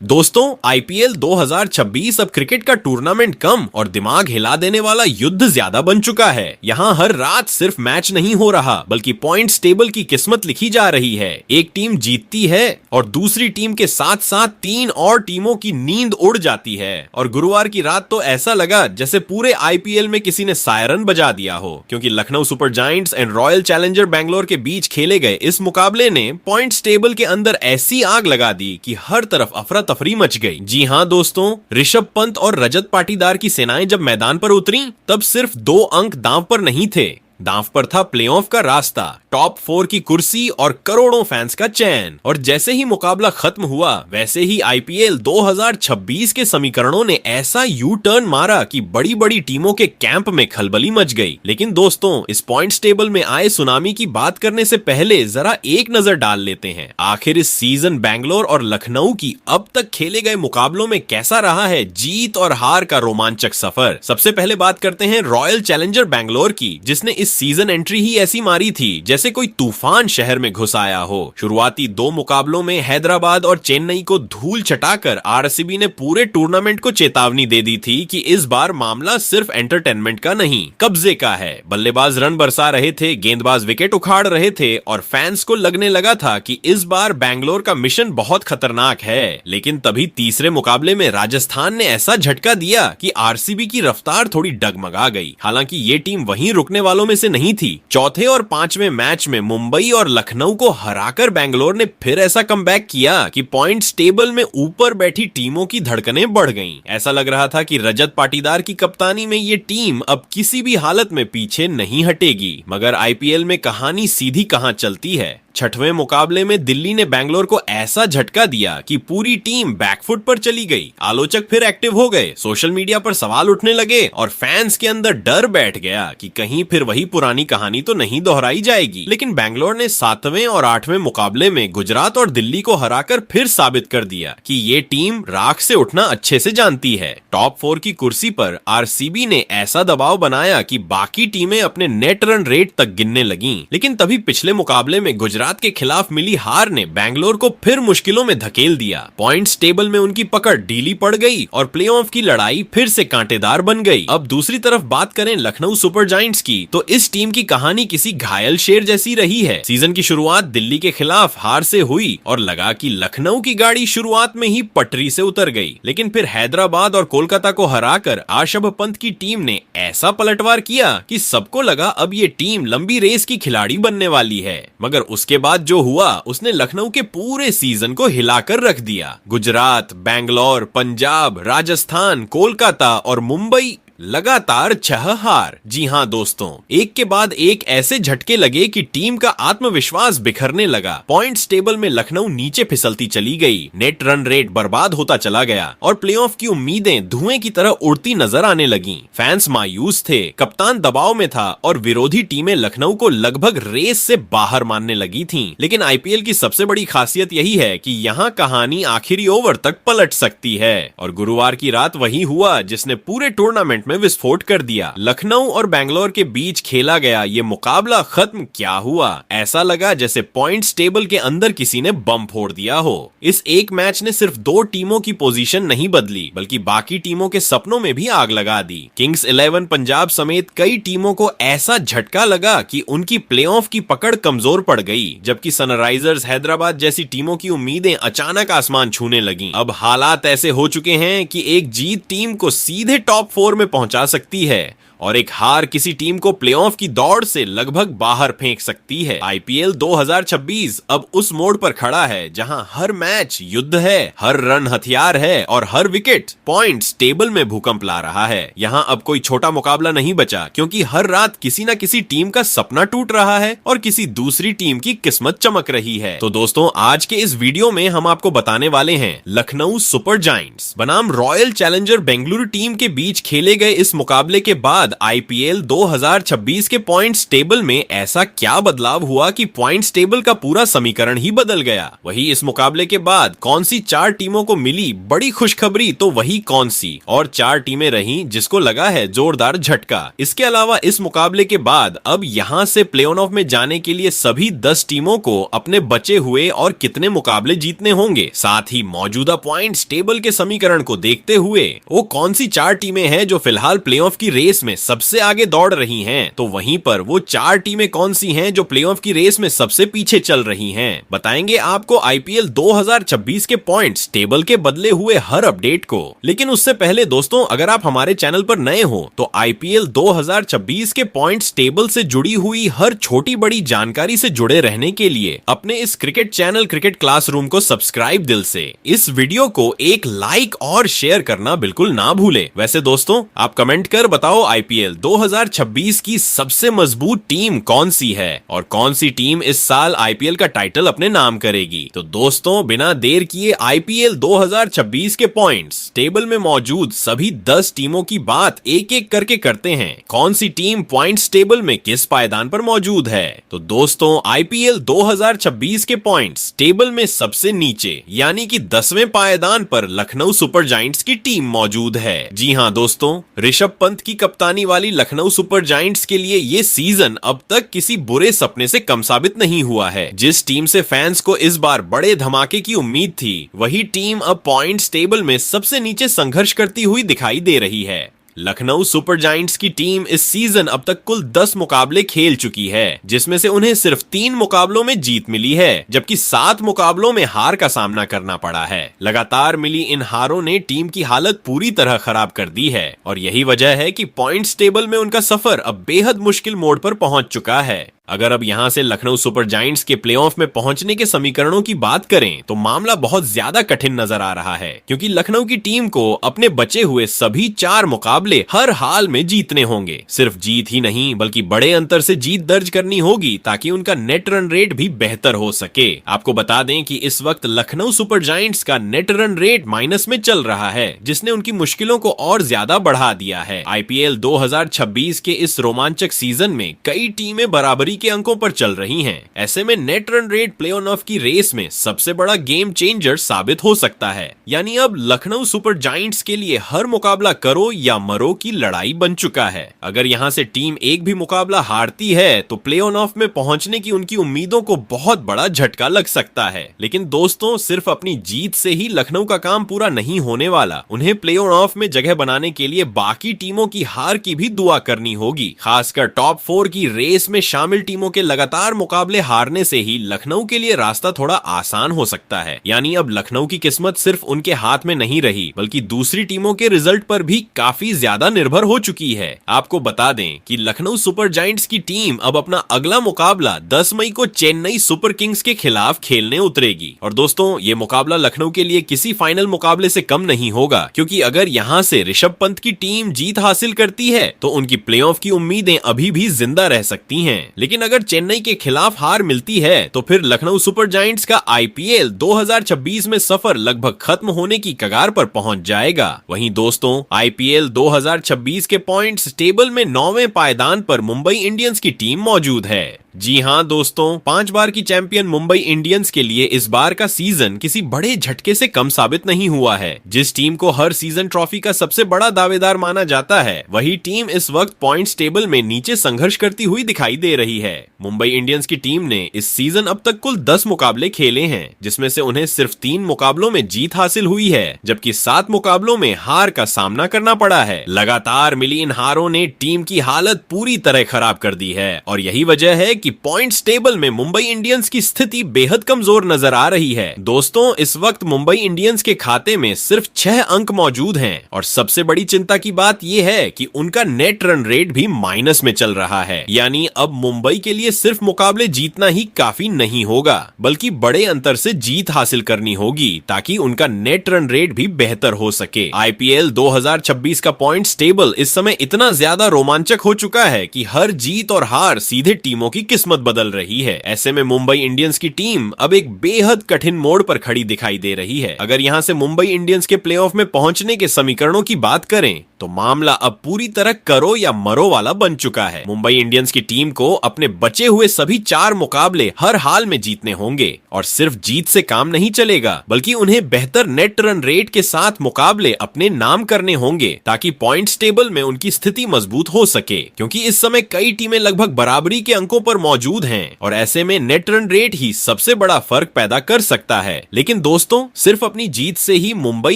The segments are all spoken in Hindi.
दोस्तों, आईपीएल 2026 अब क्रिकेट का टूर्नामेंट कम और दिमाग हिला देने वाला युद्ध ज्यादा बन चुका है। यहाँ हर रात सिर्फ मैच नहीं हो रहा बल्कि पॉइंट्स टेबल की किस्मत लिखी जा रही है। एक टीम जीतती है और दूसरी टीम के साथ साथ तीन और टीमों की नींद उड़ जाती है। और गुरुवार की रात तो ऐसा लगा जैसे पूरे आईपीएल में किसी ने सायरन बजा दिया हो, क्योंकि Lucknow super giants and royal challenger Bangalore के बीच खेले गए इस मुकाबले ने पॉइंट्स टेबल के अंदर ऐसी आग लगा दी कि हर तरफ अफरा तफरी मच गई। जी हां दोस्तों, ऋषभ पंत और रजत पाटीदार की सेनाएं जब मैदान पर उतरी तब सिर्फ 2 अंक दांव पर नहीं थे, दांव पर था प्लेऑफ का रास्ता, टॉप 4 की कुर्सी और करोड़ों फैंस का चैन। और जैसे ही मुकाबला खत्म हुआ वैसे ही आईपीएल 2026 के समीकरणों ने ऐसा यू टर्न मारा कि बड़ी बड़ी टीमों के कैंप में खलबली मच गई। लेकिन दोस्तों, इस पॉइंट्स टेबल में आए सुनामी की बात करने से पहले जरा एक नजर डाल लेते हैं, आखिर इस सीजन बैंगलोर और लखनऊ की अब तक खेले गए मुकाबलों में कैसा रहा है जीत और हार का रोमांचक सफर। सबसे पहले बात करते हैं रॉयल चैलेंजर बैंगलोर की, जिसने इस सीजन एंट्री ही ऐसी मारी थी जैसे कोई तूफान शहर में घुस आया हो। शुरुआती 2 मुकाबलों में हैदराबाद और चेन्नई को धूल चटाकर आरसीबी ने पूरे टूर्नामेंट को चेतावनी दे दी थी कि इस बार मामला सिर्फ एंटरटेनमेंट का नहीं, कब्जे का है। बल्लेबाज रन बरसा रहे थे, गेंदबाज विकेट उखाड़ रहे थे और फैंस को लगने लगा था कि इस बार बैंगलोर का मिशन बहुत खतरनाक है। लेकिन तभी तीसरे मुकाबले में राजस्थान ने ऐसा झटका दिया कि आरसीबी की रफ्तार थोड़ी डगमगा गई। हालांकि ये टीम वहीं रुकने वालों में से नहीं थी। चौथे और 5वें मैच में मुंबई और लखनऊ को हराकर बैंगलोर ने फिर ऐसा कमबैक किया कि पॉइंट्स टेबल में ऊपर बैठी टीमों की धड़कनें बढ़ गईं। ऐसा लग रहा था कि रजत पाटीदार की कप्तानी में ये टीम अब किसी भी हालत में पीछे नहीं हटेगी। मगर आईपीएल में कहानी सीधी कहां चलती है। 6वें मुकाबले में दिल्ली ने बैंगलोर को ऐसा झटका दिया कि पूरी टीम बैकफुट पर चली गई। आलोचक फिर एक्टिव हो गए, सोशल मीडिया पर सवाल उठने लगे और फैंस के अंदर डर बैठ गया कि कहीं फिर वही पुरानी कहानी तो नहीं दोहराई जाएगी। लेकिन बैंगलोर ने 7वें और 8वें मुकाबले में गुजरात और दिल्ली को हराकर फिर साबित कर दिया कि ये टीम राख से उठना अच्छे से जानती है। टॉप 4 की कुर्सी पर आरसीबी ने ऐसा दबाव बनाया कि बाकी टीमें अपने नेट रन रेट तक गिनने लगी। लेकिन तभी पिछले मुकाबले में गुजरात के खिलाफ मिली हार ने बैंगलोर को फिर मुश्किलों में धकेल दिया। पॉइंट्स टेबल में उनकी पकड़ ढीली पड़ गई और प्लेऑफ की लड़ाई फिर से कांटेदार बन गई। अब दूसरी तरफ बात करें लखनऊ सुपर जायंट्स की, तो इस टीम की कहानी किसी घायल शेर जैसी रही है। सीजन की शुरुआत दिल्ली के खिलाफ हार से हुई और लगा कि लखनऊ की गाड़ी शुरुआत में ही पटरी से उतर गई। लेकिन फिर हैदराबाद और कोलकाता को हराकर ऋषभ पंत की टीम ने ऐसा पलटवार किया कि सबको लगा अब ये टीम लंबी रेस की खिलाड़ी बनने वाली है। मगर उसके बाद जो हुआ उसने लखनऊ के पूरे सीजन को हिलाकर रख दिया। गुजरात, बैंगलोर, पंजाब, राजस्थान, कोलकाता और मुंबई लगातार 6 हार। जी हां दोस्तों, एक के बाद एक ऐसे झटके लगे कि टीम का आत्मविश्वास बिखरने लगा। पॉइंट्स टेबल में लखनऊ नीचे फिसलती चली गई, नेट रन रेट बर्बाद होता चला गया और प्लेऑफ की उम्मीदें धुएं की तरह उड़ती नजर आने लगीं। फैंस मायूस थे, कप्तान दबाव में था और विरोधी टीमें लखनऊ को लगभग रेस से बाहर मानने लगी थीं। लेकिन आईपीएल की सबसे बड़ी खासियत यही है कि यहाँ कहानी आखिरी ओवर तक पलट सकती है। और गुरुवार की रात वही हुआ जिसने पूरे टूर्नामेंट में विस्फोट कर दिया। लखनऊ और बैंगलोर के बीच खेला गया ये मुकाबला खत्म क्या हुआ, ऐसा लगा जैसे पॉइंट्स टेबल के अंदर किसी ने बम फोड़ दिया हो। इस एक मैच ने सिर्फ 2 टीमों की पोजीशन नहीं बदली बल्कि बाकी टीमों के सपनों में भी आग लगा दी। किंग्स 11 पंजाब समेत कई टीमों को ऐसा झटका लगा कि उनकी प्लेऑफ की पकड़ कमजोर पड़ गई, जबकि सनराइजर्स हैदराबाद जैसी टीमों की उम्मीदें अचानक आसमान छूने लगी। अब हालात ऐसे हो चुके हैं कि एक जीत टीम को सीधे टॉप 4 में पहुंचा सकती है और एक हार किसी टीम को प्लेऑफ की दौड़ से लगभग बाहर फेंक सकती है। आईपीएल 2026 अब उस मोड़ पर खड़ा है जहां हर मैच युद्ध है, हर रन हथियार है और हर विकेट पॉइंट्स टेबल में भूकंप ला रहा है। यहां अब कोई छोटा मुकाबला नहीं बचा, क्योंकि हर रात किसी न किसी टीम का सपना टूट रहा है और किसी दूसरी टीम की किस्मत चमक रही है। तो दोस्तों, आज के इस वीडियो में हम आपको बताने वाले हैं लखनऊ सुपर जायंट्स बनाम रॉयल चैलेंजर बेंगलुरु टीम के बीच खेले गए इस मुकाबले के बाद बाद आईपीएल 2026 के पॉइंट्स टेबल में ऐसा क्या बदलाव हुआ कि पॉइंट्स टेबल का पूरा समीकरण ही बदल गया? वही इस मुकाबले के बाद कौन सी 4 टीमों को मिली बड़ी खुशखबरी, तो वही कौन सी और 4 टीमें रहीं जिसको लगा है जोरदार झटका? इसके अलावा इस मुकाबले के बाद अब यहां से प्ले ऑफ में जाने के लिए सभी 10 टीमों को अपने बचे हुए और कितने मुकाबले जीतने होंगे, साथ ही मौजूदा पॉइंट्स टेबल के समीकरण को देखते हुए वो कौन सी 4 टीमें हैं जो फिलहाल प्लेऑफ की रेस में सबसे आगे दौड़ रही हैं, तो वहीं पर वो 4 टीमें कौन सी हैं जो प्लेऑफ की रेस में सबसे पीछे चल रही हैं, बताएंगे आपको आईपीएल 2026 के पॉइंट्स टेबल के बदले हुए हर अपडेट को। लेकिन उससे पहले दोस्तों, अगर आप हमारे चैनल पर नए हो तो आईपीएल 2026 के पॉइंट्स टेबल से जुड़ी हुई हर छोटी बड़ी जानकारी से जुड़े रहने के लिए अपने इस क्रिकेट चैनल क्रिकेट क्लासरूम को सब्सक्राइब दिल से, इस वीडियो को एक लाइक और शेयर करना बिल्कुल ना भूले। वैसे दोस्तों, आप कमेंट कर बताओ आईपीएल 2026 की सबसे मजबूत टीम कौन सी है और कौन सी टीम इस साल आईपीएल का टाइटल अपने नाम करेगी। तो दोस्तों, बिना देर किए आईपीएल 2026 के पॉइंट्स टेबल में मौजूद सभी 10 टीमों की बात एक एक करके करते हैं। कौन सी टीम पॉइंट्स टेबल में किस पायदान पर मौजूद है? तो दोस्तों, आईपीएल 2026 के पॉइंट्स टेबल में सबसे नीचे यानी कि 10वें पायदान पर लखनऊ सुपर जायंट्स की टीम मौजूद है। जी हां दोस्तों, ऋषभ पंत की कप्तानी वाली लखनऊ सुपर जायंट्स के लिए ये सीजन अब तक किसी बुरे सपने से कम साबित नहीं हुआ है। जिस टीम से फैंस को इस बार बड़े धमाके की उम्मीद थी, वही टीम अब पॉइंट्स टेबल में सबसे नीचे संघर्ष करती हुई दिखाई दे रही है। लखनऊ सुपर जायंट्स की टीम इस सीजन अब तक कुल 10 मुकाबले खेल चुकी है, जिसमें से उन्हें सिर्फ 3 मुकाबलों में जीत मिली है, जबकि 7 मुकाबलों में हार का सामना करना पड़ा है। लगातार मिली इन हारों ने टीम की हालत पूरी तरह खराब कर दी है और यही वजह है कि पॉइंट्स टेबल में उनका सफर अब बेहद मुश्किल मोड़ पर पहुंच चुका है। अगर अब यहां से लखनऊ सुपर जायंट्स के प्लेऑफ में पहुंचने के समीकरणों की बात करें तो मामला बहुत ज्यादा कठिन नजर आ रहा है, क्योंकि लखनऊ की टीम को अपने बचे हुए सभी 4 मुकाबले हर हाल में जीतने होंगे। सिर्फ जीत ही नहीं बल्कि बड़े अंतर से जीत दर्ज करनी होगी ताकि उनका नेट रन रेट भी बेहतर हो सके। आपको बता दें कि इस वक्त लखनऊ सुपर जायंट्स का नेट रन रेट माइनस में चल रहा है, जिसने उनकी मुश्किलों को और ज्यादा बढ़ा दिया है। आईपीएल 2026 के इस रोमांचक सीजन में कई टीमें बराबरी के अंकों पर चल रही हैं। ऐसे में net run rate play of की रेस में सबसे बड़ा गेम चेंजर साबित हो सकता है। यानी अब लखनऊ सुपर जायंट्स के लिए हर मुकाबला करो या मरो की लड़ाई बन चुका है। अगर यहां से टीम एक भी मुकाबला हारती है तो प्ले ऑफ में पहुंचने की उनकी उम्मीदों को बहुत बड़ा झटका लग सकता है। लेकिन दोस्तों, सिर्फ अपनी जीत से ही लखनऊ का काम पूरा नहीं होने वाला। उन्हें प्ले ऑफ में जगह बनाने के लिए बाकी टीमों की हार की भी दुआ करनी होगी। खासकर टॉप 4 की रेस में शामिल टीमों के लगातार मुकाबले हारने से ही लखनऊ के लिए रास्ता थोड़ा आसान हो सकता है। यानी अब लखनऊ की किस्मत सिर्फ उनके हाथ में नहीं रही बल्कि दूसरी टीमों के रिजल्ट पर भी काफी ज्यादा निर्भर हो चुकी है। आपको बता दें कि लखनऊ सुपर जायंट्स की टीम अब अपना अगला मुकाबला 10 मई को चेन्नई सुपर किंग्स के खिलाफ खेलने उतरेगी। और दोस्तों, ये मुकाबला लखनऊ के लिए किसी फाइनल मुकाबले से कम नहीं होगा, क्योंकि अगर यहां से ऋषभ पंत की टीम जीत हासिल करती है तो उनकी प्लेऑफ की उम्मीदें अभी भी जिंदा रह सकती हैं। लेकिन अगर चेन्नई के खिलाफ हार मिलती है तो फिर लखनऊ सुपर जायंट्स का आईपीएल 2026 में सफर लगभग खत्म होने की कगार पर पहुंच जाएगा। वहीं दोस्तों, आईपीएल 2026 के पॉइंट्स टेबल में 9वें पायदान पर मुंबई इंडियंस की टीम मौजूद है। जी हां दोस्तों, 5 बार की चैंपियन मुंबई इंडियंस के लिए इस बार का सीजन किसी बड़े झटके से कम साबित नहीं हुआ है। जिस टीम को हर सीजन ट्रॉफी का सबसे बड़ा दावेदार माना जाता है, वही टीम इस वक्त पॉइंट्स टेबल में नीचे संघर्ष करती हुई दिखाई दे रही है। मुंबई इंडियंस की टीम ने इस सीजन अब तक कुल 10 मुकाबले खेले हैं, जिसमें से उन्हें सिर्फ 3 मुकाबलों में जीत हासिल हुई है, जबकि 7 मुकाबलों में हार का सामना करना पड़ा है। लगातार मिली इन हारों ने टीम की हालत पूरी तरह खराब कर दी है और यही वजह है कि पॉइंट्स टेबल में मुंबई इंडियंस की स्थिति बेहद कमजोर नजर आ रही है। दोस्तों, इस वक्त मुंबई इंडियंस के खाते में सिर्फ 6 अंक मौजूद हैं और सबसे बड़ी चिंता की बात यह है कि उनका नेट रन रेट भी माइनस में चल रहा है। यानी अब मुंबई के लिए सिर्फ मुकाबले जीतना ही काफी नहीं होगा, बल्कि बड़े अंतर से जीत हासिल करनी होगी ताकि उनका नेट रन रेट भी बेहतर हो सके। आईपीएल 2026 का पॉइंट्स टेबल इस समय इतना ज्यादा रोमांचक हो चुका है कि हर जीत और हार सीधे टीमों की किस्मत बदल रही है। ऐसे में मुंबई इंडियंस की टीम अब एक बेहद कठिन मोड़ पर खड़ी दिखाई दे रही है। अगर यहां से मुंबई इंडियंस के प्लेऑफ में पहुंचने के समीकरणों की बात करें तो मामला अब पूरी तरह करो या मरो वाला बन चुका है। मुंबई इंडियंस की टीम को अपने बचे हुए सभी 4 मुकाबले हर हाल में जीतने होंगे और सिर्फ जीत से काम नहीं चलेगा, बल्कि उन्हें बेहतर नेट रन रेट के साथ मुकाबले अपने नाम करने होंगे ताकि पॉइंट्स टेबल में उनकी स्थिति मजबूत हो सके, क्योंकि इस समय कई टीमें लगभग बराबरी के अंकों पर मौजूद हैं और ऐसे में नेट रन रेट ही सबसे बड़ा फर्क पैदा कर सकता है। लेकिन दोस्तों, सिर्फ अपनी जीत से ही मुंबई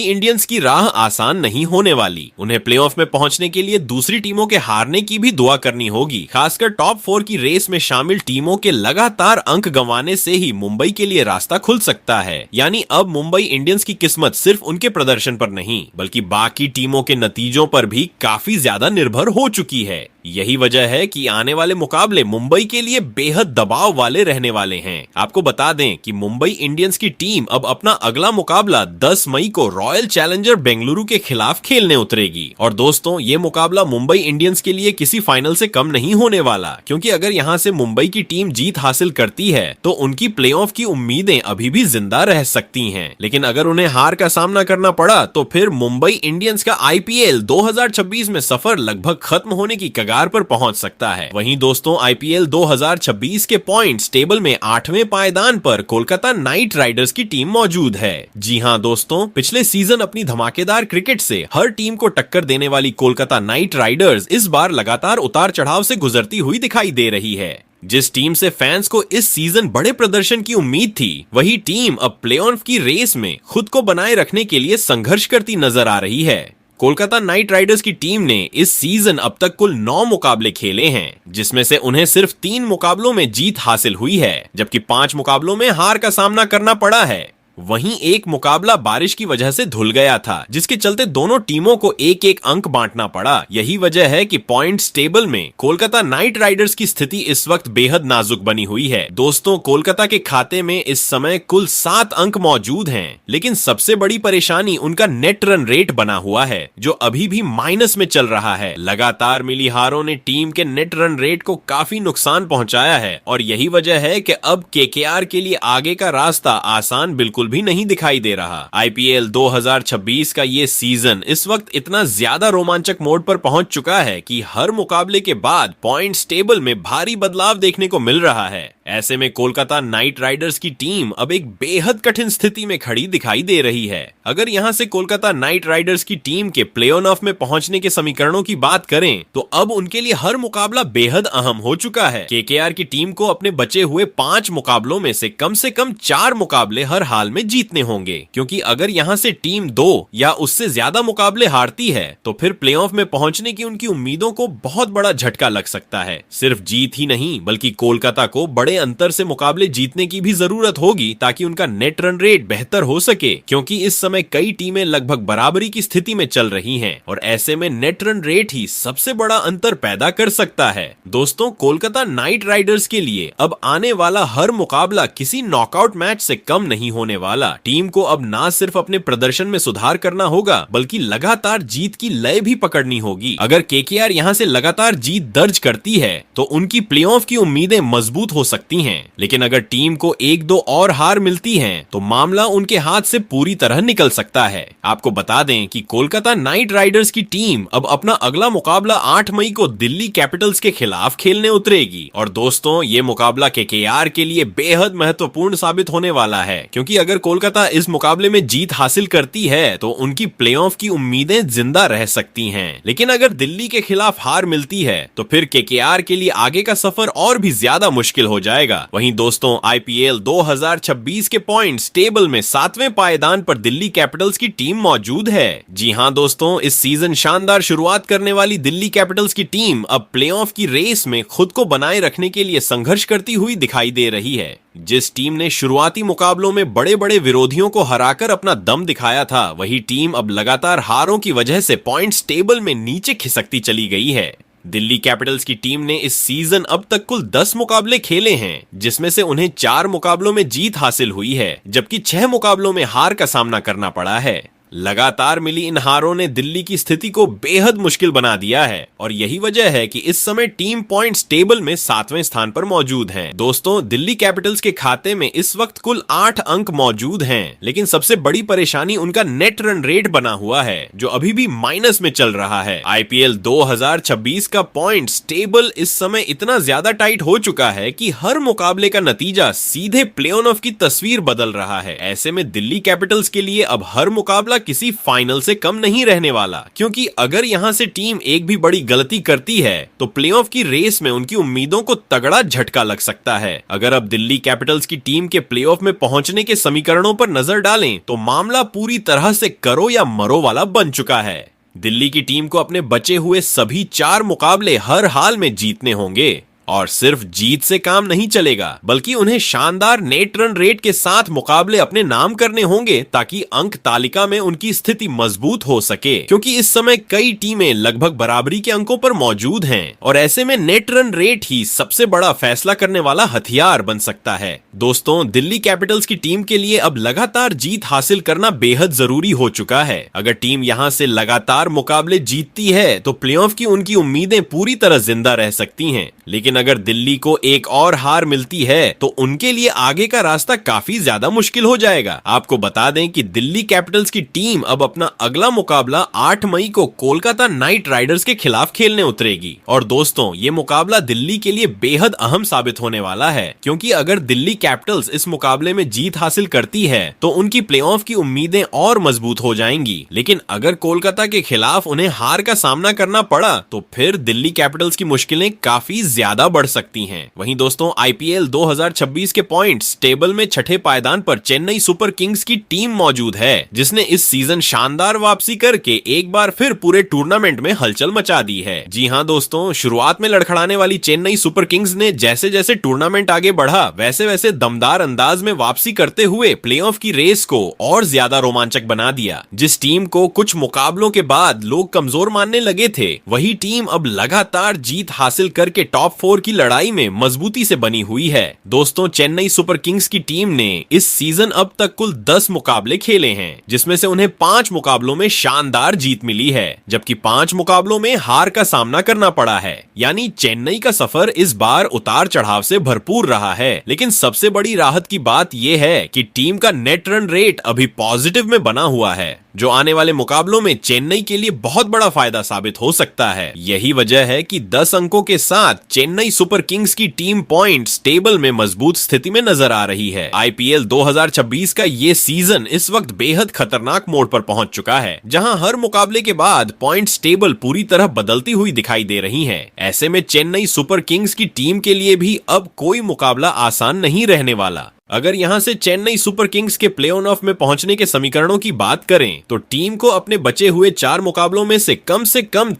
इंडियंस की राह आसान नहीं होने वाली। उन्हें प्लेऑफ में पहुंचने के लिए दूसरी टीमों के हारने की भी दुआ करनी होगी। खासकर टॉप 4 की रेस में शामिल टीमों के लगातार अंक गंवाने से ही मुंबई के लिए रास्ता खुल सकता है। यानी अब मुंबई इंडियंस की किस्मत सिर्फ उनके प्रदर्शन पर नहीं, बल्कि बाकी टीमों के नतीजों पर भी काफी ज्यादा निर्भर हो चुकी है। यही वजह है कि आने वाले मुकाबले मुंबई के लिए बेहद दबाव वाले रहने वाले हैं। आपको बता दें कि मुंबई इंडियंस की टीम अब अपना अगला मुकाबला 10 मई को रॉयल चैलेंजर बेंगलुरु के खिलाफ खेलने उतरेगी। और दोस्तों, ये मुकाबला मुंबई इंडियंस के लिए किसी फाइनल से कम नहीं होने वाला, क्योंकि अगर यहाँ से मुंबई की टीम जीत हासिल करती है तो उनकी प्लेऑफ की उम्मीदें अभी भी जिंदा रह सकती हैं। लेकिन अगर उन्हें हार का सामना करना पड़ा तो फिर मुंबई इंडियंस का आईपीएल 2026 में सफर लगभग खत्म होने की कगार पर पहुंच सकता है। वहीं दोस्तों, आईपीएल 2026 के पॉइंट्स टेबल में 8वें पायदान पर कोलकाता नाइट राइडर्स की टीम मौजूद है। जी हां दोस्तों, पिछले सीजन अपनी धमाकेदार क्रिकेट से हर टीम को टक्कर देने वाली कोलकाता नाइट राइडर्स इस बार लगातार उतार चढ़ाव से गुजरती हुई दिखाई दे रही है। जिस टीम से फैंस को इस सीजन बड़े प्रदर्शन की उम्मीद थी, वही टीम अब प्लेऑफ की रेस में खुद को बनाए रखने के लिए संघर्ष करती नजर आ रही है। कोलकाता नाइट राइडर्स की टीम ने इस सीजन अब तक कुल 9 मुकाबले खेले हैं, जिसमें से उन्हें सिर्फ 3 मुकाबलों में जीत हासिल हुई है, जबकि 5 मुकाबलों में हार का सामना करना पड़ा है। वहीं एक मुकाबला बारिश की वजह से धुल गया था, जिसके चलते दोनों टीमों को एक एक अंक बांटना पड़ा। यही वजह है कि पॉइंट्स टेबल में कोलकाता नाइट राइडर्स की स्थिति इस वक्त बेहद नाजुक बनी हुई है। दोस्तों, कोलकाता के खाते में इस समय कुल 7 अंक मौजूद हैं, लेकिन सबसे बड़ी परेशानी उनका नेट रन रेट बना हुआ है, जो अभी भी माइनस में चल रहा है। लगातार मिली हारों ने टीम के नेट रन रेट को काफी नुकसान पहुंचाया है और यही वजह है कि अब केकेआर के लिए आगे का रास्ता आसान बिल्कुल भी नहीं दिखाई दे रहा। आईपीएल 2026 का ये सीजन इस वक्त इतना ज्यादा रोमांचक मोड पर पहुंच चुका है कि हर मुकाबले के बाद पॉइंट्स टेबल में भारी बदलाव देखने को मिल रहा है। ऐसे में कोलकाता नाइट राइडर्स की टीम अब एक बेहद कठिन स्थिति में खड़ी दिखाई दे रही है। अगर यहां से कोलकाता नाइट राइडर्स की टीम के प्ले ऑफ में पहुंचने के समीकरणों की बात करें तो अब उनके लिए हर मुकाबला बेहद अहम हो चुका है। केकेआर की टीम को अपने बचे हुए 5 मुकाबलों में से कम 4 मुकाबले हर हाल में जीतने होंगे, क्योंकि अगर यहां से टीम 2 या उससे ज्यादा मुकाबले हारती है तो फिर प्ले ऑफ में पहुंचने की उनकी उम्मीदों को बहुत बड़ा झटका लग सकता है। सिर्फ जीत ही नहीं, बल्कि कोलकाता को बड़े अंतर से मुकाबले जीतने की भी जरूरत होगी ताकि उनका नेट रन रेट बेहतर हो सके, क्योंकि इस समय कई टीमें लगभग बराबरी की स्थिति में चल रही हैं और ऐसे में नेट रन रेट ही सबसे बड़ा अंतर पैदा कर सकता है। दोस्तों, कोलकाता नाइट राइडर्स के लिए अब आने वाला हर मुकाबला किसी नॉकआउट मैच से कम नहीं होने वाला। टीम को अब ना सिर्फ अपने प्रदर्शन में सुधार करना होगा, बल्कि लगातार जीत की लय भी पकड़नी होगी। अगर केकेआर यहां से लगातार जीत दर्ज करती है तो उनकी प्लेऑफ की उम्मीदें मजबूत हो सकती हैं, लेकिन अगर टीम को 1-2 और हार मिलती हैं तो मामला उनके हाथ से पूरी तरह निकल सकता है। आपको बता दें कि कोलकाता नाइट राइडर्स की टीम अब अपना अगला मुकाबला 8 मई को दिल्ली कैपिटल्स के खिलाफ खेलने उतरेगी और दोस्तों, ये मुकाबला केकेआर के लिए बेहद महत्वपूर्ण साबित होने वाला है, क्योंकि अगर कोलकाता इस मुकाबले में जीत हासिल करती है तो उनकी प्लेऑफ की उम्मीदें जिंदा रह सकती हैं। लेकिन अगर दिल्ली के खिलाफ हार मिलती है तो फिर केकेआर के लिए आगे का सफर और भी ज्यादा मुश्किल हो जाएगा। वहीं दोस्तों, आईपीएल 2026 के पॉइंट्स टेबल में 7वें पायदान पर दिल्ली कैपिटल्स की टीम मौजूद है। जी हां दोस्तों, इस सीजन शानदार शुरुआत करने वाली दिल्ली कैपिटल्स की टीम अब प्लेऑफ की रेस में खुद को बनाए रखने के लिए संघर्ष करती हुई दिखाई दे रही है। जिस टीम ने शुरुआती मुकाबलों में बड़े बड़े विरोधियों को हराकर अपना दम दिखाया था, वही टीम अब लगातार हारों की वजह से पॉइंट्स टेबल में नीचे खिसकती चली गई है। दिल्ली कैपिटल्स की टीम ने इस सीजन अब तक कुल 10 मुकाबले खेले हैं, जिसमें से उन्हें 4 मुकाबलों में जीत हासिल हुई है, जबकि 6 मुकाबलों में हार का सामना करना पड़ा है। लगातार मिली इन हारों ने दिल्ली की स्थिति को बेहद मुश्किल बना दिया है और यही वजह है कि इस समय टीम पॉइंट्स टेबल में 7वें स्थान पर मौजूद हैं। दोस्तों, दिल्ली कैपिटल्स के खाते में इस वक्त कुल 8 अंक मौजूद हैं, लेकिन सबसे बड़ी परेशानी उनका नेट रन रेट बना हुआ है जो अभी भी माइनस में चल रहा है। आईपीएल 2026 का पॉइंट्स टेबल इस समय इतना ज्यादा टाइट हो चुका है कि हर मुकाबले का नतीजा सीधे प्ले ऑफ की तस्वीर बदल रहा है। ऐसे में दिल्ली कैपिटल्स के लिए अब हर मुकाबला किसी फाइनल से कम नहीं रहने वाला, क्योंकि अगर यहां से टीम एक भी बड़ी गलती करती है तो प्लेऑफ की रेस में उनकी उम्मीदों को तगड़ा झटका लग सकता है। अगर अब दिल्ली कैपिटल्स की टीम के प्लेऑफ में पहुंचने के समीकरणों पर नजर डालें तो मामला पूरी तरह से करो या मरो वाला बन चुका है। दिल्ली की टीम को अपने बचे हुए सभी 4 मुकाबले हर हाल में जीतने होंगे और सिर्फ जीत से काम नहीं चलेगा, बल्कि उन्हें शानदार नेट रन रेट के साथ मुकाबले अपने नाम करने होंगे ताकि अंक तालिका में उनकी स्थिति मजबूत हो सके, क्योंकि इस समय कई टीमें लगभग बराबरी के अंकों पर मौजूद हैं और ऐसे में नेट रन रेट ही सबसे बड़ा फैसला करने वाला हथियार बन सकता है। दोस्तों, दिल्ली कैपिटल्स की टीम के लिए अब लगातार जीत हासिल करना बेहद जरूरी हो चुका है। अगर टीम यहां से लगातार मुकाबले जीतती है तो प्लेऑफ की उनकी उम्मीदें पूरी तरह जिंदा रह सकती हैं, लेकिन अगर दिल्ली को एक और हार मिलती है तो उनके लिए आगे का रास्ता काफी ज्यादा मुश्किल हो जाएगा। आपको बता दें कि दिल्ली कैपिटल्स की टीम अब अपना अगला मुकाबला 8 मई को कोलकाता नाइट राइडर्स के खिलाफ खेलने उतरेगी और दोस्तों, ये मुकाबला दिल्ली के लिए बेहद अहम साबित होने वाला है, क्योंकि अगर दिल्ली कैपिटल्स इस मुकाबले में जीत हासिल करती है तो उनकी प्लेऑफ की उम्मीदें और मजबूत हो जाएंगी, लेकिन अगर कोलकाता के खिलाफ उन्हें हार का सामना करना पड़ा तो फिर दिल्ली कैपिटल्स की मुश्किलें काफी ज्यादा बढ़ सकती हैं। वहीं दोस्तों, आईपीएल 2026 के पॉइंट्स टेबल में छठे पायदान पर चेन्नई सुपर किंग्स की टीम मौजूद है, जिसने इस सीजन शानदार वापसी करके एक बार फिर पूरे टूर्नामेंट में हलचल मचा दी है। जी हां दोस्तों, शुरुआत में लड़खड़ाने वाली चेन्नई सुपर किंग्स ने जैसे जैसे टूर्नामेंट आगे बढ़ा वैसे वैसे दमदार अंदाज में वापसी करते हुए प्लेऑफ की रेस को और ज्यादा रोमांचक बना दिया। जिस टीम को कुछ मुकाबलों के बाद लोग कमजोर मानने लगे थे, वही टीम अब लगातार जीत हासिल करके टॉप 4 की लड़ाई में मजबूती से बनी हुई है। दोस्तों, चेन्नई सुपर किंग्स की टीम ने इस सीजन अब तक कुल 10 मुकाबले खेले हैं, जिसमें से उन्हें 5 मुकाबलों में शानदार जीत मिली है, जबकि 5 मुकाबलों में हार का सामना करना पड़ा है। यानी चेन्नई का सफर इस बार उतार चढ़ाव से भरपूर रहा है, लेकिन सबसे बड़ी राहत की बात यह है कि टीम का नेट रन रेट अभी पॉजिटिव में बना हुआ है, जो आने वाले मुकाबलों में चेन्नई के लिए बहुत बड़ा फायदा साबित हो सकता है। यही वजह है कि 10 अंकों के साथ चेन्नई सुपर किंग्स की टीम पॉइंट्स टेबल में मजबूत स्थिति में नजर आ रही है। आईपीएल 2026 का ये सीजन इस वक्त बेहद खतरनाक मोड़ पर पहुंच चुका है, जहां हर मुकाबले के बाद पॉइंट्स टेबल पूरी तरह बदलती हुई दिखाई दे रही है। ऐसे में चेन्नई सुपर किंग्स की टीम के लिए भी अब कोई मुकाबला आसान नहीं रहने वाला। अगर यहां से चेन्नई सुपर किंग्स के प्ले ऑफ में पहुंचने के समीकरणों की बात करें तो टीम को अपने बचे हुए 4 मुकाबलों में से कम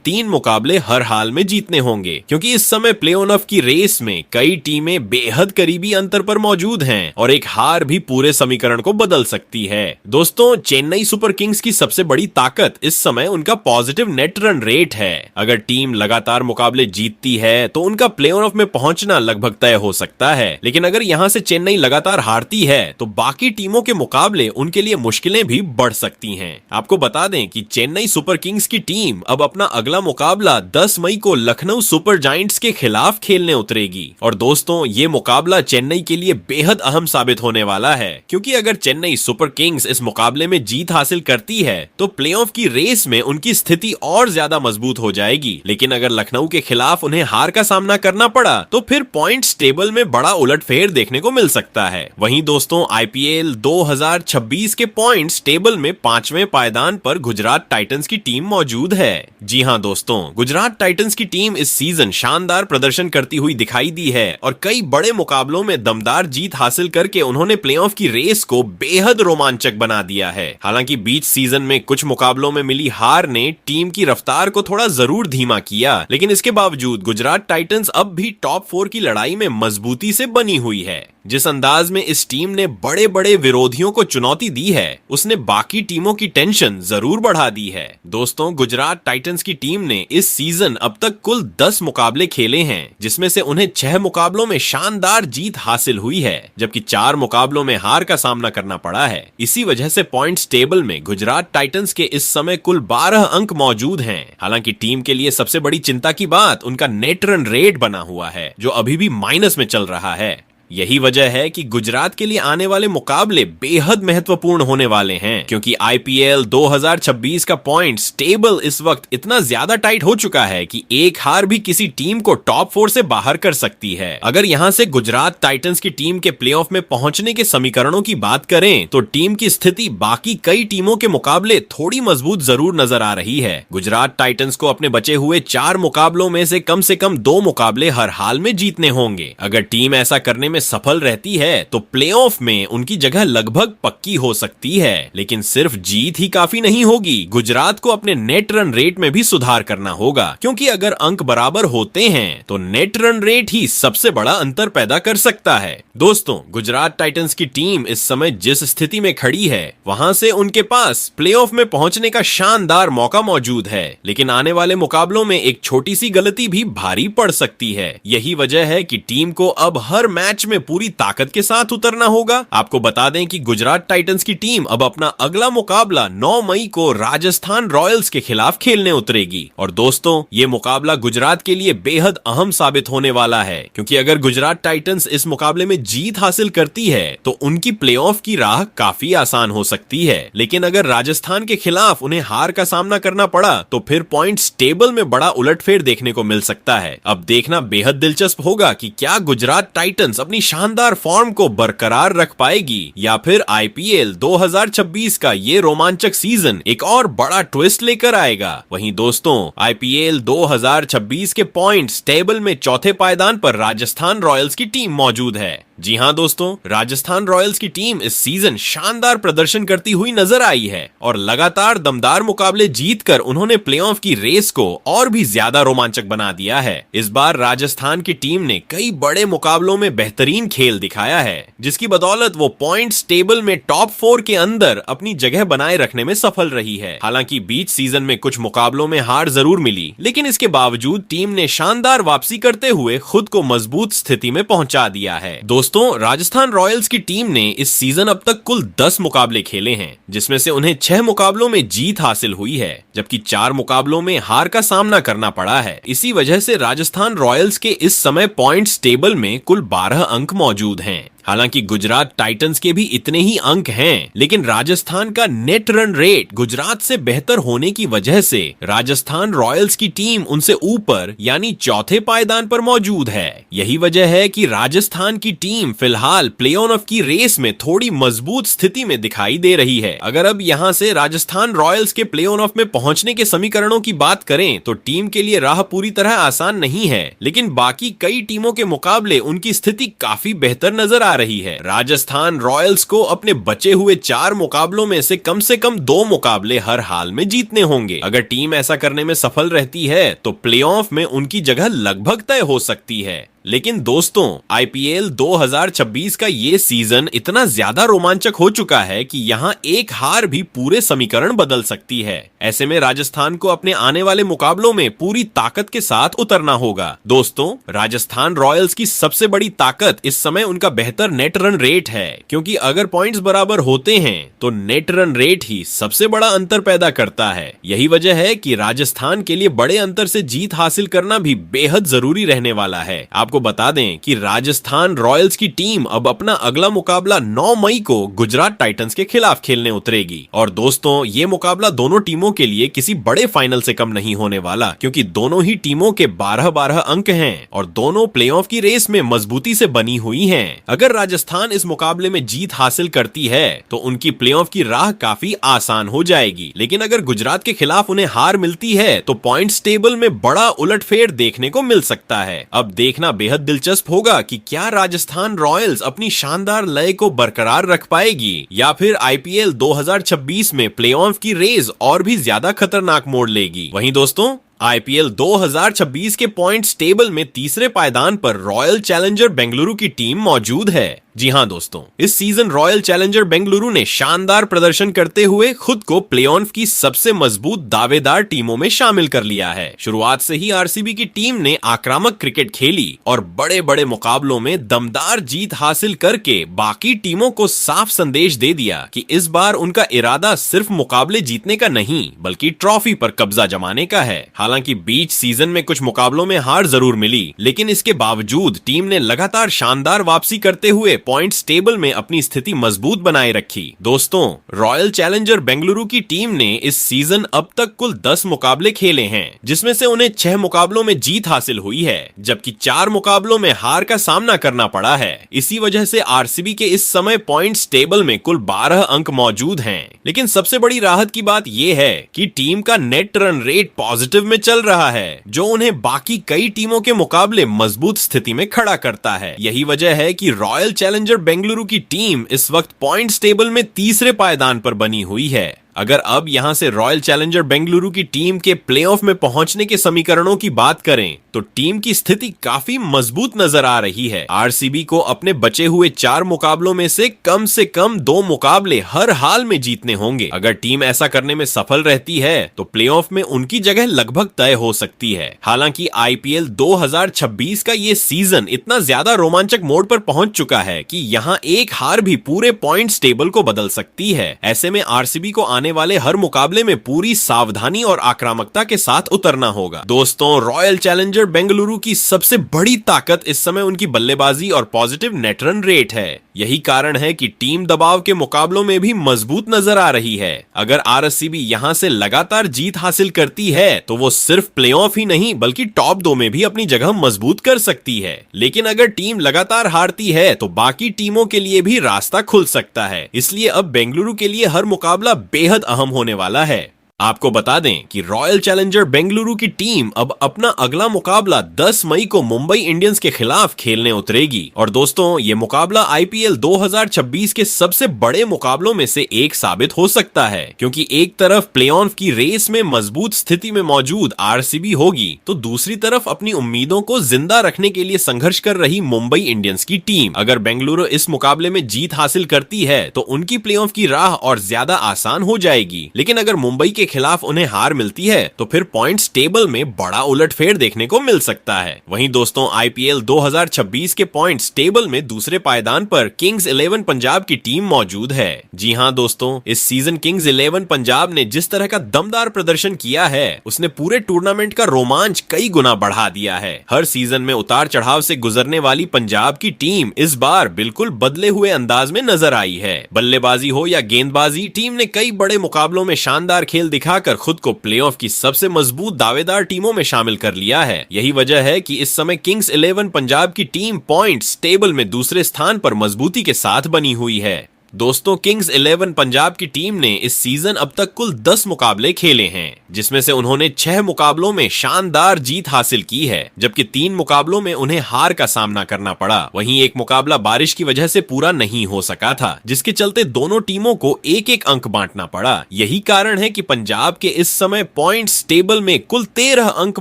3 मुकाबले हर हाल में जीतने होंगे, क्योंकि इस समय प्ले ऑफ की रेस में कई टीमें बेहद करीबी अंतर पर मौजूद हैं और एक हार भी पूरे समीकरण को बदल सकती है। दोस्तों, चेन्नई सुपर किंग्स की सबसे बड़ी ताकत इस समय उनका पॉजिटिव नेट रन रेट है। अगर टीम लगातार मुकाबले जीतती है तो उनका प्ले ऑफ में पहुंचना लगभग तय हो सकता है, लेकिन अगर यहां से चेन्नई लगातार हारती है तो बाकी टीमों के मुकाबले उनके लिए मुश्किलें भी बढ़ सकती हैं। आपको बता दें कि चेन्नई सुपर किंग्स की टीम अब अपना अगला मुकाबला 10 मई को लखनऊ सुपर जायंट्स के खिलाफ खेलने उतरेगी और दोस्तों, ये मुकाबला चेन्नई के लिए बेहद अहम साबित होने वाला है, क्योंकि अगर चेन्नई सुपर किंग्स इस मुकाबले में जीत हासिल करती है तो प्लेऑफ की रेस में उनकी स्थिति और ज्यादा मजबूत हो जाएगी, लेकिन अगर लखनऊ के खिलाफ उन्हें हार का सामना करना पड़ा तो फिर पॉइंट्स टेबल में बड़ा उलटफेर देखने को मिल सकता है। वहीं दोस्तों, आईपीएल 2026 के पॉइंट्स टेबल में 5वें पायदान पर गुजरात टाइटंस की टीम मौजूद है। जी हां दोस्तों, गुजरात टाइटंस की टीम इस सीजन शानदार प्रदर्शन करती हुई दिखाई दी है और कई बड़े मुकाबलों में दमदार जीत हासिल करके उन्होंने प्लेऑफ की रेस को बेहद रोमांचक बना दिया है। हालांकि बीच सीजन में कुछ मुकाबलों में मिली हार ने टीम की रफ्तार को थोड़ा जरूर धीमा किया, लेकिन इसके बावजूद गुजरात टाइटंस अब भी टॉप 4 की लड़ाई में मजबूती से बनी हुई है। जिस अंदाज में में इस टीम ने बड़े बड़े विरोधियों को चुनौती दी है, उसने बाकी टीमों की टेंशन जरूर बढ़ा दी है। दोस्तों, गुजरात टाइटंस की टीम ने इस सीजन अब तक कुल 10 मुकाबले खेले हैं, जिसमें से उन्हें 6 मुकाबलों में शानदार जीत हासिल हुई है, जबकि 4 मुकाबलों में हार का सामना करना पड़ा है। इसी वजह से पॉइंट्स टेबल में गुजरात टाइटंस के इस समय कुल 12 अंक मौजूद हैं। हालांकि टीम के लिए सबसे बड़ी चिंता की बात उनका नेट रन रेट बना हुआ है, जो अभी भी माइनस में चल रहा है। यही वजह है कि गुजरात के लिए आने वाले मुकाबले बेहद महत्वपूर्ण होने वाले हैं, क्योंकि आईपीएल 2026 का पॉइंट्स टेबल इस वक्त इतना ज्यादा टाइट हो चुका है कि एक हार भी किसी टीम को टॉप 4 से बाहर कर सकती है। अगर यहां से गुजरात टाइटंस की टीम के प्लेऑफ में पहुंचने के समीकरणों की बात करें तो टीम की स्थिति बाकी कई टीमों के मुकाबले थोड़ी मजबूत जरूर नजर आ रही है। गुजरात टाइटंस को अपने बचे हुए 4 मुकाबलों में से कम 2 मुकाबले हर हाल में जीतने होंगे। अगर टीम ऐसा करने में सफल रहती है तो प्लेऑफ में उनकी जगह लगभग पक्की हो सकती है। लेकिन सिर्फ जीत ही काफी नहीं होगी, गुजरात को अपने नेट रन रेट में भी सुधार करना होगा, क्योंकि अगर अंक बराबर होते हैं तो नेट रन रेट ही सबसे बड़ा अंतर पैदा कर सकता है। दोस्तों, गुजरात टाइटंस की टीम इस समय जिस स्थिति में खड़ी है, वहां से उनके पास प्लेऑफ में पहुंचने का शानदार मौका मौजूद है, लेकिन आने वाले मुकाबलों में एक छोटी सी गलती भी भारी पड़ सकती है। यही वजह है कि टीम को अब हर मैच में पूरी ताकत के साथ उतरना होगा। आपको बता दें कि गुजरात टाइटंस की टीम अब अपना अगला मुकाबला 9 मई को राजस्थान रॉयल्स के खिलाफ खेलने उतरेगी। और दोस्तों, ये मुकाबला गुजरात के लिए बेहद अहम साबित होने वाला है, क्योंकि अगर गुजरात टाइटंस इस मुकाबले में जीत हासिल करती है तो उनकी प्लेऑफ की राह काफी आसान हो सकती है। लेकिन अगर राजस्थान के खिलाफ उन्हें हार का सामना करना पड़ा तो फिर पॉइंट्स टेबल में बड़ा उलटफेर देखने को मिल सकता है। अब देखना बेहद दिलचस्प होगा कि क्या गुजरात टाइटंस अपनी शानदार फॉर्म को बरकरार रख पाएगी या फिर आईपीएल 2026 का ये रोमांचक सीजन एक और बड़ा ट्विस्ट लेकर आएगा। वहीं दोस्तों, आईपीएल 2026 के पॉइंट्स टेबल में चौथे पायदान पर राजस्थान रॉयल्स की टीम मौजूद है। जी हां दोस्तों, राजस्थान रॉयल्स की टीम इस सीजन शानदार प्रदर्शन करती हुई नजर आई है और लगातार दमदार मुकाबले जीतकर उन्होंने प्लेऑफ की रेस को और भी ज्यादा रोमांचक बना दिया है। इस बार राजस्थान की टीम ने कई बड़े मुकाबलों में बेहतरीन खेल दिखाया है, जिसकी बदौलत वो पॉइंट्स टेबल में टॉप 4 के अंदर अपनी जगह बनाए रखने में सफल रही है। हालांकि बीच सीजन में कुछ मुकाबलों में हार जरूर मिली, लेकिन इसके बावजूद टीम ने शानदार वापसी करते हुए खुद को मजबूत स्थिति में पहुंचा दिया है। दोस्तों, राजस्थान रॉयल्स की टीम ने इस सीजन अब तक कुल 10 मुकाबले खेले हैं, जिसमें से उन्हें 6 मुकाबलों में जीत हासिल हुई है, जबकि 4 मुकाबलों में हार का सामना करना पड़ा है। इसी वजह से राजस्थान रॉयल्स के इस समय पॉइंट्स टेबल में कुल 12 अंक मौजूद हैं। हालांकि गुजरात टाइटंस के भी इतने ही अंक हैं, लेकिन राजस्थान का नेट रन रेट गुजरात से बेहतर होने की वजह से राजस्थान रॉयल्स की टीम उनसे ऊपर यानी चौथे पायदान पर मौजूद है। यही वजह है कि राजस्थान की टीम फिलहाल प्ले ऑफ की रेस में थोड़ी मजबूत स्थिति में दिखाई दे रही है। अगर अब यहां से राजस्थान रॉयल्स के प्ले ऑफ में पहुंचने के समीकरणों की बात करें तो टीम के लिए राह पूरी तरह आसान नहीं है, लेकिन बाकी कई टीमों के मुकाबले उनकी स्थिति काफी बेहतर नजर आ रही है। राजस्थान रॉयल्स को अपने बचे हुए 4 मुकाबलों में से कम 2 मुकाबले हर हाल में जीतने होंगे। अगर टीम ऐसा करने में सफल रहती है तो प्लेऑफ में उनकी जगह लगभग तय हो सकती है। लेकिन दोस्तों, आईपीएल 2026 का ये सीजन इतना ज्यादा रोमांचक हो चुका है कि यहाँ एक हार भी पूरे समीकरण बदल सकती है। ऐसे में राजस्थान को अपने आने वाले मुकाबलों में पूरी ताकत के साथ उतरना होगा। दोस्तों, राजस्थान रॉयल्स की सबसे बड़ी ताकत इस समय उनका बेहतर नेट रन रेट है, क्योंकि अगर पॉइंट्स बराबर होते हैं तो नेट रन रेट ही सबसे बड़ा अंतर पैदा करता है। यही वजह है कि राजस्थान के लिए बड़े अंतर से जीत हासिल करना भी बेहद जरूरी रहने वाला है। आपको बता दें कि राजस्थान रॉयल्स की टीम अब अपना अगला मुकाबला 9 मई को गुजरात टाइटंस के खिलाफ खेलने उतरेगी। और दोस्तों, ये मुकाबला दोनों टीमों के लिए किसी बड़े फाइनल से कम नहीं होने वाला, क्योंकि दोनों ही टीमों के 12-12 अंक हैं और दोनों प्लेऑफ की रेस में मजबूती से बनी हुई हैं। अगर राजस्थान इस मुकाबले में जीत हासिल करती है तो उनकी प्लेऑफ की राह काफी आसान हो जाएगी, लेकिन अगर गुजरात के खिलाफ उन्हें हार मिलती है तो पॉइंट्स टेबल में बड़ा उलटफेर देखने को मिल सकता है। अब देखना बेहद दिलचस्प होगा कि क्या राजस्थान रॉयल्स अपनी शानदार लय को बरकरार रख पाएगी या फिर आईपीएल 2026 में प्लेऑफ की रेस और भी ज्यादा खतरनाक मोड़ लेगी। वहीं दोस्तों, आईपीएल 2026 के पॉइंट्स टेबल में तीसरे पायदान पर रॉयल चैलेंजर बेंगलुरु की टीम मौजूद है। जी हां दोस्तों, इस सीजन रॉयल चैलेंजर बेंगलुरु ने शानदार प्रदर्शन करते हुए खुद को प्लेऑफ की सबसे मजबूत दावेदार टीमों में शामिल कर लिया है। शुरुआत से ही आरसीबी की टीम ने आक्रामक क्रिकेट खेली और बड़े बड़े मुकाबलों में दमदार जीत हासिल करके बाकी टीमों को साफ संदेश दे दिया कि इस बार उनका इरादा सिर्फ मुकाबले जीतने का नहीं बल्कि ट्रॉफी पर कब्जा जमाने का है। हालांकि बीच सीजन में कुछ मुकाबलों में हार जरूर मिली, लेकिन इसके बावजूद टीम ने लगातार शानदार वापसी करते हुए पॉइंट्स टेबल में अपनी स्थिति मजबूत बनाए रखी। दोस्तों, रॉयल चैलेंजर बेंगलुरु की टीम ने इस सीजन अब तक कुल 10 मुकाबले खेले हैं, जिसमें से उन्हें 6 मुकाबलों में जीत हासिल हुई है, जबकि 4 मुकाबलों में हार का सामना करना पड़ा है। इसी वजह से आरसीबी के इस समय पॉइंट्स टेबल में कुल 12 अंक मौजूद हैं। लेकिन सबसे बड़ी राहत की बात यह है कि टीम का नेट रन रेट पॉजिटिव में चल रहा है, जो उन्हें बाकी कई टीमों के मुकाबले मजबूत स्थिति में खड़ा करता है। यही वजह है कि रॉयल चैलेंजर बेंगलुरु की टीम इस वक्त पॉइंट्स टेबल में तीसरे पायदान पर बनी हुई है। अगर अब यहां से रॉयल चैलेंजर बेंगलुरु की टीम के प्लेऑफ में पहुंचने के समीकरणों की बात करें तो टीम की स्थिति काफी मजबूत नजर आ रही है। आरसीबी को अपने बचे हुए 4 मुकाबलों में से कम 2 मुकाबले हर हाल में जीतने होंगे। अगर टीम ऐसा करने में सफल रहती है तो प्लेऑफ में उनकी जगह लगभग तय हो सकती है। हालांकि आईपीएल 2026 का ये सीजन इतना ज्यादा रोमांचक मोड पर पहुंच चुका है कि यहां एक हार भी पूरे पॉइंट्स टेबल को बदल सकती है। ऐसे में आरसीबी को आने वाले हर मुकाबले में पूरी सावधानी और आक्रामकता के साथ उतरना होगा। दोस्तों, रॉयल चैलेंजर बेंगलुरु की सबसे बड़ी ताकत इस समय उनकी बल्लेबाजी और पॉजिटिव नेट रन रेट है। यही कारण है कि टीम दबाव के मुकाबलों में भी मजबूत नजर आ रही है। अगर आरसीबी यहां से लगातार जीत हासिल करती है तो वो सिर्फ प्लेऑफ ही नहीं बल्कि टॉप 2 में भी अपनी जगह मजबूत कर सकती है। लेकिन अगर टीम लगातार हारती है तो बाकी टीमों के लिए भी रास्ता खुल सकता है। इसलिए अब बेंगलुरु के लिए हर मुकाबला बेहद अहम होने वाला है। आपको बता दें कि रॉयल चैलेंजर बेंगलुरु की टीम अब अपना अगला मुकाबला 10 मई को मुंबई इंडियंस के खिलाफ खेलने उतरेगी। और दोस्तों, ये मुकाबला आईपीएल 2026 के सबसे बड़े मुकाबलों में से एक साबित हो सकता है, क्योंकि एक तरफ प्लेऑफ की रेस में मजबूत स्थिति में मौजूद आरसीबी होगी तो दूसरी तरफ अपनी उम्मीदों को जिंदा रखने के लिए संघर्ष कर रही मुंबई इंडियंस की टीम। अगर बेंगलुरु इस मुकाबले में जीत हासिल करती है तो उनकी प्लेऑफ की राह और ज्यादा आसान हो जाएगी। लेकिन अगर मुंबई के खिलाफ उन्हें हार मिलती है तो फिर पॉइंट्स टेबल में बड़ा उलटफेर देखने को मिल सकता है। वहीं दोस्तों, आईपीएल 2026 के पॉइंट्स टेबल में दूसरे पायदान पर किंग्स 11 पंजाब की टीम मौजूद है। जी हां दोस्तों, इस सीजन किंग्स 11 पंजाब ने जिस तरह का दमदार प्रदर्शन किया है उसने पूरे टूर्नामेंट का रोमांच कई गुना बढ़ा दिया है। हर सीजन में उतार चढ़ाव से गुजरने वाली पंजाब की टीम इस बार बिल्कुल बदले हुए अंदाज में नजर आई है। बल्लेबाजी हो या गेंदबाजी, टीम ने कई बड़े मुकाबलों में शानदार खेल दिखाकर खुद को प्लेऑफ की सबसे मजबूत दावेदार टीमों में शामिल कर लिया है। यही वजह है कि इस समय किंग्स 11 पंजाब की टीम पॉइंट्स टेबल में दूसरे स्थान पर मजबूती के साथ बनी हुई है। दोस्तों, किंग्स 11 पंजाब की टीम ने इस सीजन अब तक कुल 10 मुकाबले खेले हैं, जिसमें से उन्होंने 6 मुकाबलों में शानदार जीत हासिल की है, जबकि 3 मुकाबलों में उन्हें हार का सामना करना पड़ा। वहीं एक मुकाबला बारिश की वजह से पूरा नहीं हो सका था, जिसके चलते दोनों टीमों को एक एक अंक बांटना पड़ा। यही कारण है कि पंजाब के इस समय पॉइंट्स टेबल में कुल 13 अंक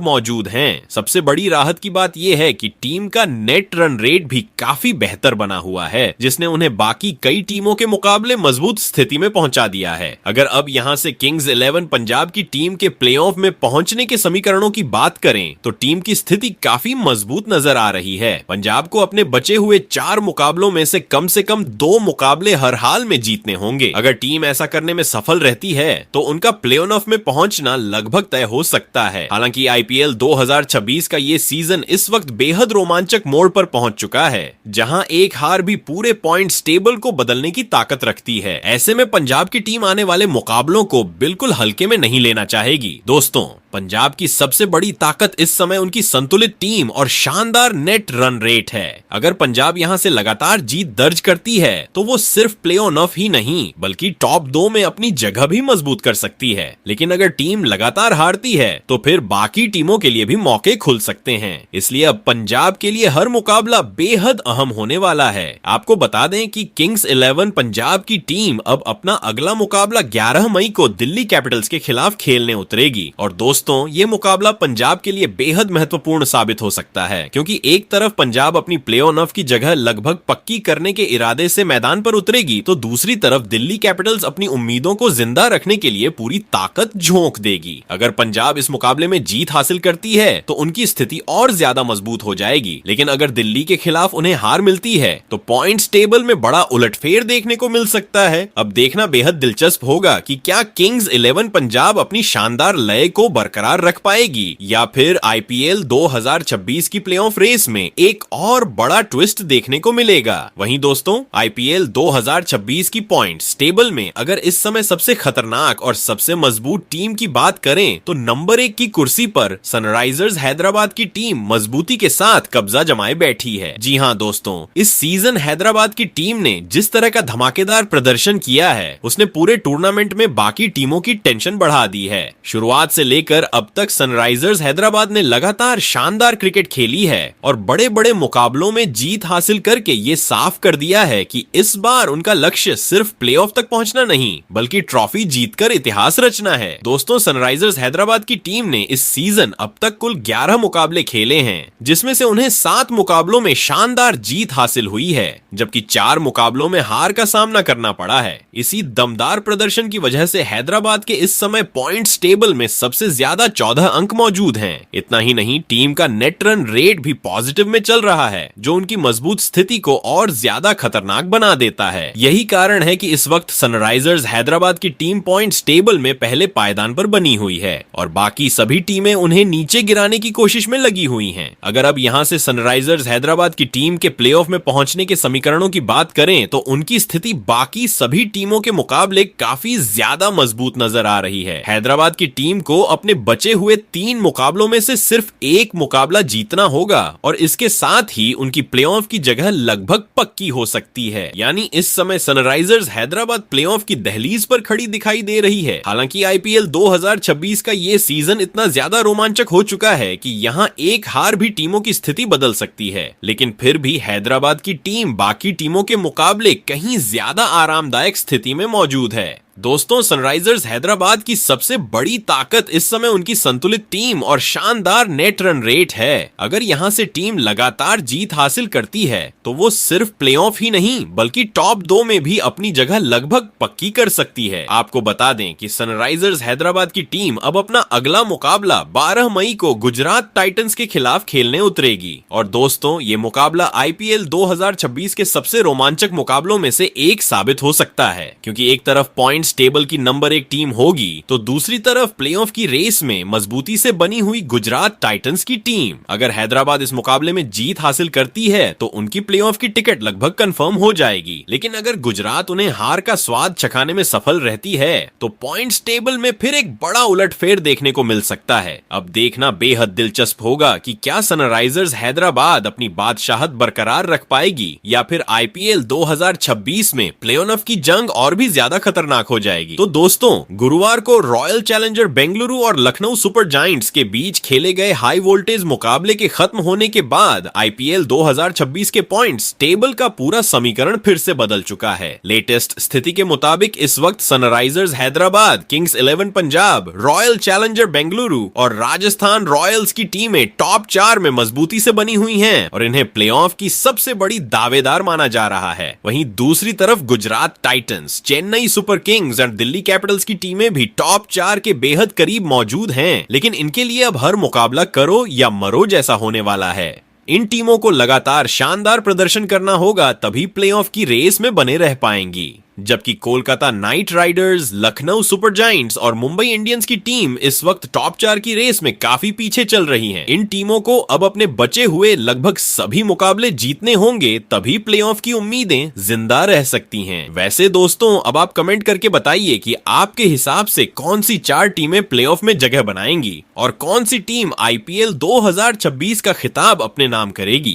मौजूद हैं। सबसे बड़ी राहत की बात यह है कि टीम का नेट रन रेट भी काफी बेहतर बना हुआ है, जिसने उन्हें बाकी कई टीमों के मुकाबले मजबूत स्थिति में पहुंचा दिया है। अगर अब यहां से किंग्स 11 पंजाब की टीम के प्लेऑफ में पहुंचने के समीकरणों की बात करें तो टीम की स्थिति काफी मजबूत नजर आ रही है। पंजाब को अपने बचे हुए 4 मुकाबलों में से कम 2 मुकाबले हर हाल में जीतने होंगे। अगर टीम ऐसा करने में सफल रहती है तो उनका प्लेऑफ में पहुंचना लगभग तय हो सकता है। हालांकि आईपीएल 2026 का ये सीजन इस वक्त बेहद रोमांचक मोड़ पर पहुंच चुका है, जहां एक हार भी पूरे पॉइंट्स टेबल को बदलने की ताकत रखती है। ऐसे में पंजाब की टीम आने वाले मुकाबलों को बिल्कुल हल्के में नहीं लेना चाहेगी। दोस्तों, पंजाब की सबसे बड़ी ताकत इस समय उनकी संतुलित टीम और शानदार नेट रन रेट है। अगर पंजाब यहां से लगातार जीत दर्ज करती है तो वो सिर्फ प्ले ऑफ ही नहीं बल्कि टॉप 2 में अपनी जगह भी मजबूत कर सकती है। लेकिन अगर टीम लगातार हारती है तो फिर बाकी टीमों के लिए भी मौके खुल सकते हैं। इसलिए अब पंजाब के लिए हर मुकाबला बेहद अहम होने वाला है। आपको बता दें कि किंग्स 11 पंजाब की टीम अब अपना अगला मुकाबला 11 मई को दिल्ली कैपिटल्स के खिलाफ खेलने उतरेगी। और दोस्तों, ये मुकाबला पंजाब के लिए बेहद महत्वपूर्ण साबित हो सकता है, क्योंकि एक तरफ पंजाब अपनी प्ले ऑफ की जगह लगभग पक्की करने के इरादे से मैदान पर उतरेगी, तो दूसरी तरफ दिल्ली कैपिटल्स अपनी उम्मीदों को जिंदा रखने के लिए पूरी ताकत झोंक देगी। अगर पंजाब इस मुकाबले में जीत हासिल करती है तो उनकी स्थिति और ज्यादा मजबूत हो जाएगी, लेकिन अगर दिल्ली के खिलाफ उन्हें हार मिलती है तो पॉइंट्स टेबल में बड़ा उलटफेर देखने को मिल सकता है। अब देखना बेहद दिलचस्प होगा कि क्या किंग्स 11 पंजाब अपनी शानदार लय को बरकरार रख पाएगी या फिर आईपीएल 2026 की प्लेऑफ रेस में एक और बड़ा ट्विस्ट देखने को मिलेगा। वहीं दोस्तों, आईपीएल 2026 की पॉइंट्स टेबल में अगर इस समय सबसे खतरनाक और सबसे मजबूत टीम की बात करें तो नंबर 1 की कुर्सी पर सनराइजर्स हैदराबाद की टीम मजबूती के साथ कब्जा जमाए बैठी है। जी हां दोस्तों, इस सीजन हैदराबाद की टीम ने जिस तरह का धमाकेदार प्रदर्शन किया है, उसने पूरे टूर्नामेंट में बाकी टीमों की टेंशन बढ़ा दी है। शुरुआत से लेकर अब तक सनराइजर्स हैदराबाद ने लगातार शानदार क्रिकेट खेली है और बड़े बड़े मुकाबलों में जीत हासिल करके ये साफ कर दिया है कि इस बार उनका लक्ष्य सिर्फ प्लेऑफ तक पहुंचना नहीं, बल्कि ट्रॉफी जीतकर इतिहास रचना है। दोस्तों, सनराइजर्स हैदराबाद की टीम ने इस सीजन अब तक कुल 11 मुकाबले खेले हैं, जिसमें से उन्हें 7 मुकाबलों में शानदार जीत हासिल हुई है, जबकि 4 मुकाबलों में हार का सामना करना पड़ा है। इसी दमदार प्रदर्शन की वजह से हैदराबाद के इस समय पॉइंट्स टेबल में सबसे ज्यादा 14 अंक मौजूद हैं। इतना ही नहीं, टीम का नेट रन रेट भी पॉजिटिव में चल रहा है, जो उनकी मजबूत स्थिति को और ज्यादा खतरनाक बना देता है। यही कारण है कि इस वक्त सनराइजर्स हैदराबाद की टीम पॉइंट्स टेबल में पहले पायदान पर बनी हुई है और बाकी सभी टीमें उन्हें नीचे गिराने की कोशिश में लगी हुई हैं। अगर अब यहां से सनराइजर्स हैदराबाद की टीम के प्लेऑफ में पहुंचने के समीकरणों की बात करें तो उनकी स्थिति बाकी सभी टीमों के मुकाबले काफी ज्यादा मजबूत नजर आ रही है। हैदराबाद की टीम को अपने बचे हुए 3 मुकाबलों में से सिर्फ एक मुकाबला जीतना होगा और इसके साथ ही उनकी प्लेऑफ की जगह लगभग पक्की हो सकती है। यानी इस समय सनराइजर्स हैदराबाद प्लेऑफ की दहलीज पर खड़ी दिखाई दे रही है। हालांकि आईपीएल 2026 का ये सीजन इतना ज्यादा रोमांचक हो चुका है कि यहाँ एक हार भी टीमों की स्थिति बदल सकती है, लेकिन फिर भी हैदराबाद की टीम बाकी टीमों के मुकाबले कहीं ज्यादा आरामदायक स्थिति में मौजूद है। दोस्तों, सनराइजर्स हैदराबाद की सबसे बड़ी ताकत इस समय उनकी संतुलित टीम और शानदार नेट रन रेट है। अगर यहां से टीम लगातार जीत हासिल करती है तो वो सिर्फ प्लेऑफ ही नहीं बल्कि टॉप 2 में भी अपनी जगह लगभग पक्की कर सकती है। आपको बता दें कि सनराइजर्स हैदराबाद की टीम अब अपना अगला मुकाबला 12 मई को गुजरात टाइटंस के खिलाफ खेलने उतरेगी। और दोस्तों, ये मुकाबला आईपीएल 2026 के सबसे रोमांचक मुकाबलों में से एक साबित हो सकता है, क्योंकि एक तरफ पॉइंट्स टेबल की नंबर 1 टीम होगी तो दूसरी तरफ प्लेऑफ की रेस में मजबूती से बनी हुई गुजरात टाइटंस की टीम। अगर हैदराबाद इस मुकाबले में जीत हासिल करती है तो उनकी प्लेऑफ की टिकट लगभग कंफर्म हो जाएगी, लेकिन अगर गुजरात उन्हें हार का स्वाद चखाने में सफल रहती है तो पॉइंट्स टेबल में फिर एक बड़ा उलटफेर देखने को मिल सकता है। अब देखना बेहद दिलचस्प होगा कि क्या सनराइजर्स हैदराबाद अपनी बादशाहत बरकरार रख पाएगी या फिर आईपीएल 2026 में प्ले ऑफ की जंग और भी ज्यादा खतरनाक हो जाएगी। तो दोस्तों, गुरुवार को रॉयल चैलेंजर बेंगलुरु और लखनऊ सुपर जायंट्स के बीच खेले गए हाई वोल्टेज मुकाबले के खत्म होने के बाद आईपीएल 2026 के पॉइंट्स टेबल का पूरा समीकरण फिर से बदल चुका है। लेटेस्ट स्थिति के मुताबिक इस वक्त Sunrisers Hyderabad, Kings 11 Punjab, royal challenger Bengaluru और राजस्थान रॉयल्स की टीमें टॉप 4 में मजबूती से बनी हुई हैं और इन्हें प्लेऑफ की सबसे बड़ी दावेदार माना जा रहा है। वहीं दूसरी तरफ Gujarat Titans, Chennai super Kings और दिल्ली कैपिटल्स की टीमें भी टॉप 4 के बेहद करीब मौजूद हैं, लेकिन इनके लिए अब हर मुकाबला करो या मरो जैसा होने वाला है। इन टीमों को लगातार शानदार प्रदर्शन करना होगा, तभी प्लेऑफ की रेस में बने रह पाएंगी। जबकि Kolkata night Riders, Lucknow super giants और मुंबई इंडियंस की टीम इस वक्त टॉप 4 की रेस में काफी पीछे चल रही हैं। इन टीमों को अब अपने बचे हुए लगभग सभी मुकाबले जीतने होंगे, तभी प्लेऑफ की उम्मीदें जिंदा रह सकती हैं। वैसे दोस्तों, अब आप कमेंट करके बताइए कि आपके हिसाब से कौन सी 4 टीमें प्लेऑफ में जगह बनाएंगी और कौन सी टीम आईपीएल 2026 का खिताब अपने नाम करेगी।